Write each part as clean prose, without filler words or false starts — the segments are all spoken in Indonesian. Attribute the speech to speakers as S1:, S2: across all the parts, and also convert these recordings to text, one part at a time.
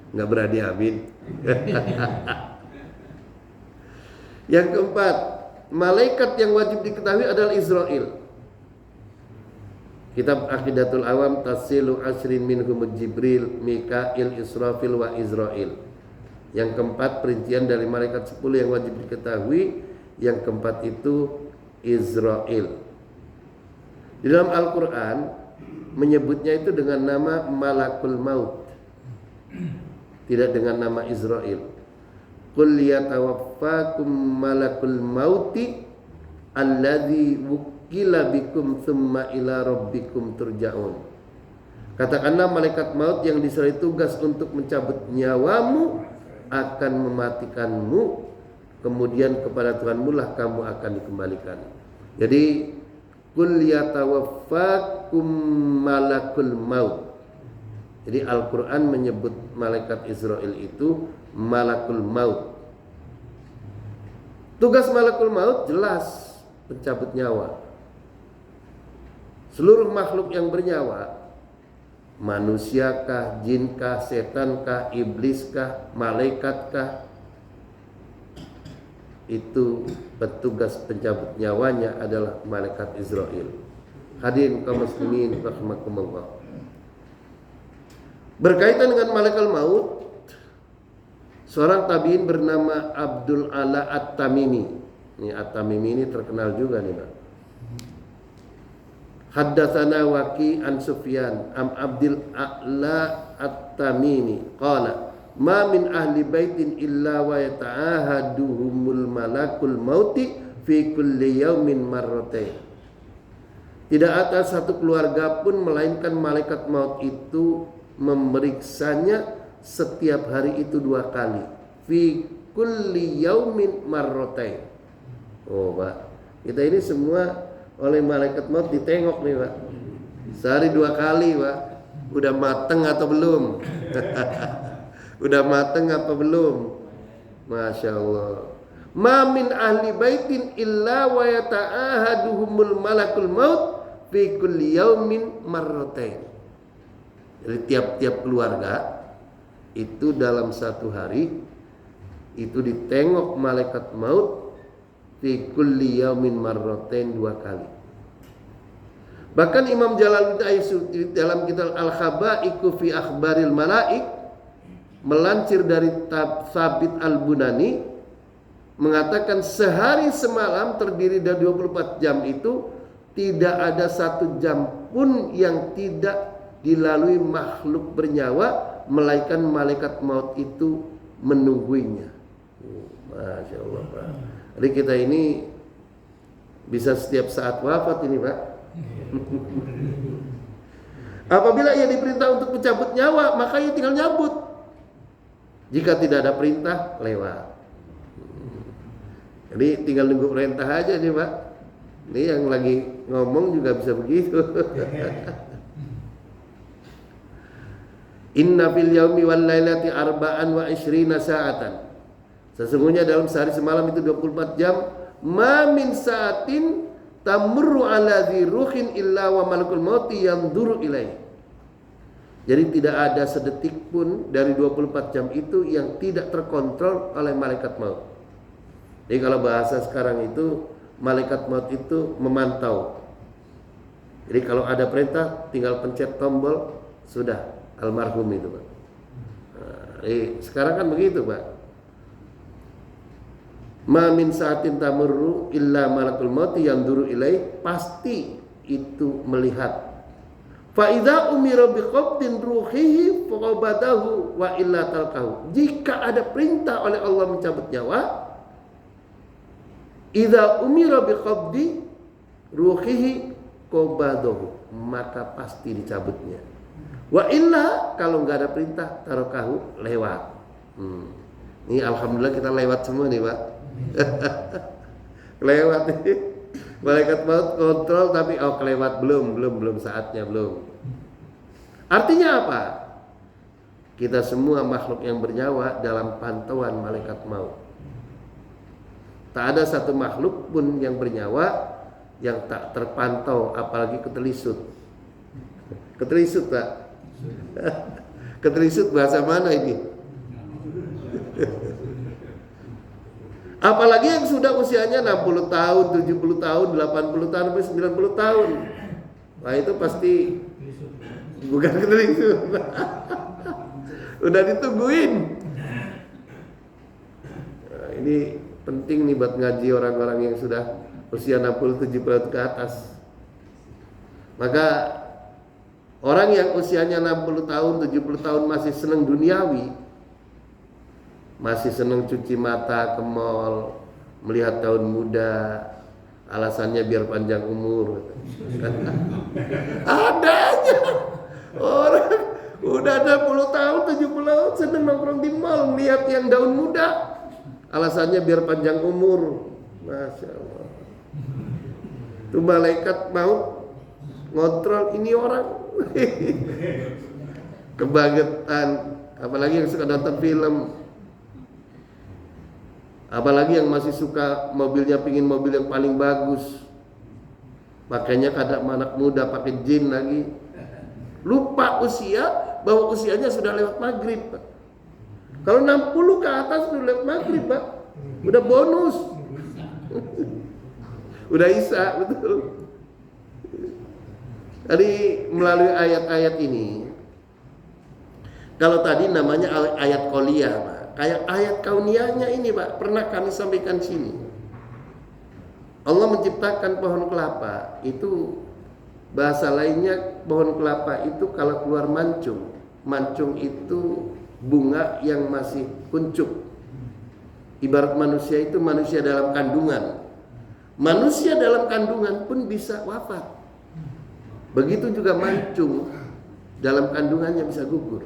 S1: Nggak berani amin. Yang keempat, malaikat yang wajib diketahui adalah Israil. Kitab Aqidatul Awam, Tasilu Asrin minhum Jibril, Mikail, Israfil wa Israil. Yang keempat, perincian dari malaikat 10 yang wajib diketahui. Yang keempat itu Israil. Di dalam Al-Quran menyebutnya itu dengan nama Malakul Maut, tidak dengan nama Israil. Qul yatawaffakum malakul mauti alladzi wukila bikum thumma ila rabbikum turja'un. Katakanlah malaikat maut yang diserahi tugas untuk mencabut nyawamu akan mematikanmu, kemudian kepada Tuhanmu lah kamu akan dikembalikan. Jadi qul yatawaffakum malakul maut. Jadi Al-Quran menyebut malaikat Israil itu malakul maut. Tugas malakul maut jelas pencabut nyawa. Seluruh makhluk yang bernyawa, manusiakah, jinkah, setankah, ibliskah, malaikatkah, itu petugas pencabut nyawanya adalah malaikat Israil. Hadirin kaum muslimin rahimakumullah. Berkaitan dengan malaikat maut, seorang tabi'in bernama Abdul Ala At-Tamimi. Ini At-Tamimi ini terkenal juga nih, Pak. Haddatsana Waqi an Sufyan am Abdul A'la At-Tamimi qala ma min ahli baitin illa wa yata'ahaduhumul malakul mauti fi kulli yaumin marratain. Tidak ada satu keluarga pun melainkan malaikat maut itu memeriksanya setiap hari itu 2 kali. Fi kulli yaumin marratain. Oh, Pak. Kita ini semua oleh malaikat maut ditengok nih, Pak. Sehari 2 kali, Pak. Udah mateng atau belum? Udah mateng apa belum? Masya Allah. Ma min ahli baitin illa wa yata'ahaduhumul malakul maut fi kulli yaumin marratain. Jadi tiap-tiap keluarga itu dalam satu hari itu ditengok malaikat maut fi kulli yaumin marratain 2 kali. Bahkan Imam Jalaluddin Ayyubi dalam kitab Al-Khabaiqu fi Akhbaril Malaik melansir dari Thabit Al-Bunani mengatakan sehari semalam terdiri dari 24 jam itu tidak ada 1 jam pun yang tidak dilalui makhluk bernyawa melainkan malaikat maut itu menungguinya. Masya Allah, Pak. Jadi kita ini bisa setiap saat wafat ini, Pak. Apabila ia diperintah untuk mencabut nyawa, maka ia tinggal nyabut. Jika tidak ada perintah, lewat. Jadi tinggal nunggu perintah aja nih, Pak. Ini yang lagi ngomong juga bisa begitu. Inna fil yaumi wal lailati arba'an wa ishrina sa'atan. Sesungguhnya dalam sehari semalam itu 24 jam. Ma min sa'atin tamurru ala dhi ruhin illa wa malakul mauti yanzuru ilaih. Jadi tidak ada sedetik pun dari 24 jam itu yang tidak terkontrol oleh malaikat maut. Jadi kalau bahasa sekarang itu malaikat maut itu memantau. Jadi kalau ada perintah tinggal pencet tombol, sudah almarhum itu, Pak. Sekarang kan begitu, Pak. Ma min sa'atin tamurru illa malakul mauti yanzuru ilaih, pasti itu melihat. Fa idza umira biqabdin ruhihi faqabadahu wa illa talqahu. Jika ada perintah oleh Allah mencabut nyawa, idza umira biqabdi ruhihi qabadahu, maka pasti dicabutnya. Wa illa, kalau nggak ada perintah tarokahu, lewat. Ini alhamdulillah kita lewat semua nih, Pak. Lewat nih. Malaikat maut kontrol tapi kelewat belum saatnya belum. Artinya apa? Kita semua makhluk yang bernyawa dalam pantauan malaikat maut. Tak ada satu makhluk pun yang bernyawa yang tak terpantau, apalagi ketelisut. Ketelisut, Pak. Ketelisut bahasa mana ini? Apalagi yang sudah usianya 60 tahun, 70 tahun, 80 tahun, sampai 90 tahun. Nah itu pasti bukan itu. Udah ditungguin. Nah, ini penting nih buat ngaji orang-orang yang sudah usia 60, 70 tahun ke atas. Maka orang yang usianya 60 tahun, 70 tahun masih senang duniawi, masih senang cuci mata ke mall, melihat daun muda, alasannya biar panjang umur. Ada aja orang udah 60 tahun, 70 tahun senang nongkrong di mall, melihat yang daun muda, alasannya biar panjang umur. Masya Allah. Itu malaikat maut ngontrol ini orang. Kebangetan. Apalagi yang suka nonton film, apalagi yang masih suka mobilnya, pingin mobil yang paling bagus. Makanya kadang anak muda pakai jin lagi, lupa usia, bahwa usianya sudah lewat maghrib, Pak. Kalau 60 ke atas sudah lewat maghrib, Pak. Udah bonus. Udah isya, betul. Tadi melalui ayat-ayat ini, kalau tadi namanya ayat qauliyah, Pak. Kayak ayat kauniyahnya ini, Pak, pernah kami sampaikan sini. Allah menciptakan pohon kelapa, itu bahasa lainnya pohon kelapa itu kalau keluar mancung. Mancung itu bunga yang masih kuncup. Ibarat manusia itu manusia dalam kandungan. Manusia dalam kandungan pun bisa wafat. Begitu juga mancung dalam kandungannya bisa gugur.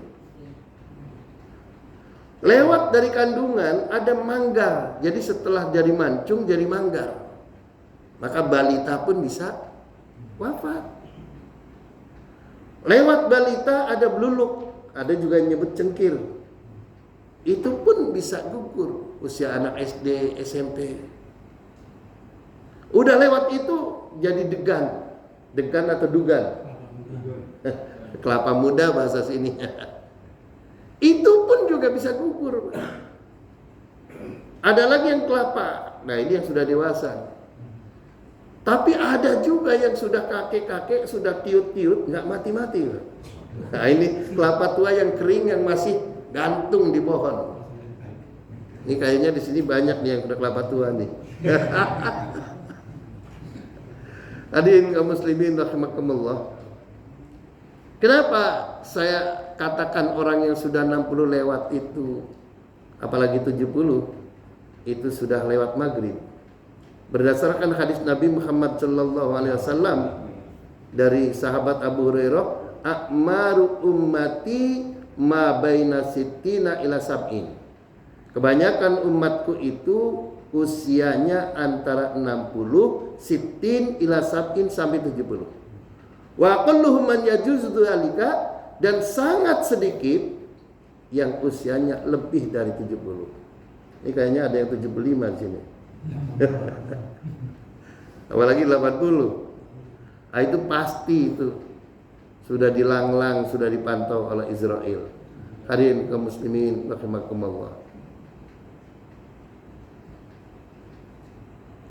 S1: Lewat dari kandungan ada manggar. Jadi setelah jadi mancung jadi manggar. Maka balita pun bisa wafat. Lewat balita ada beluluk, ada juga yang nyebut cengkir. Itu pun bisa gugur usia anak SD, SMP. Udah lewat itu jadi degan. Degan atau dugan? Kelapa muda bahasa sininya. Itu pun juga bisa gugur. Ada lagi yang kelapa. Nah ini yang sudah dewasa. Tapi ada juga yang sudah kakek-kakek, sudah tiut-tiut, nggak mati-mati. Nah ini kelapa tua yang kering, yang masih gantung di pohon. Ini kayaknya di sini banyak nih yang sudah kelapa tua nih. Hadirin kaum muslimin rahimakumullah. Kenapa saya katakan orang yang sudah 60 lewat itu, apalagi 70, itu sudah lewat maghrib? Berdasarkan hadis Nabi Muhammad SAW dari sahabat Abu Hurairah, "A'maru ummati ma baina sittina ila sab'in." Kebanyakan umatku itu usianya antara 60, sittin ila sab'in sampai 70. Wa aqalluhum man yajuzu dzalika, dan sangat sedikit yang usianya lebih dari 70. Ini kayaknya ada yang 75 di sini. Apalagi 80. Nah, itu pasti itu sudah dilanglang, sudah dipantau oleh Israel. Hadirin kaum muslimin rahimakumullah.